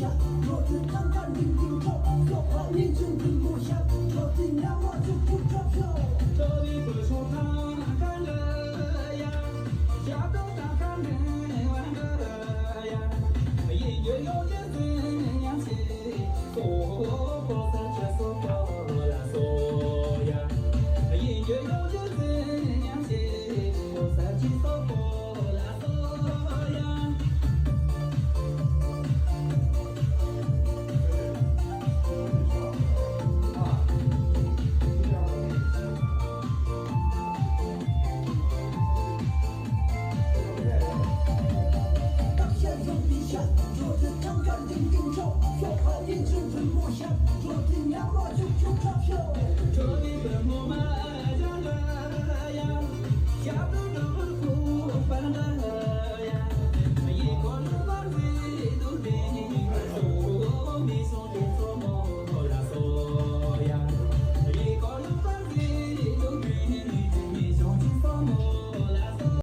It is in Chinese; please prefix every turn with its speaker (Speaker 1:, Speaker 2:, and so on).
Speaker 1: 下，桌子干干净净臭，说话眼睛闭不下，桌子让我就不招手。
Speaker 2: 这里不说他看着呀，家都打看着玩着呀，音乐有点怎样起，嗦嗦三圈嗦嗦啦嗦呀，音乐有点怎样起，嗦三七嗦嗦啦嗦呀。
Speaker 1: 当下有地下，桌子干干净净臭，说话眼睛闭不下，桌子让我就不招手。
Speaker 2: 这里的我们讲着呀，家都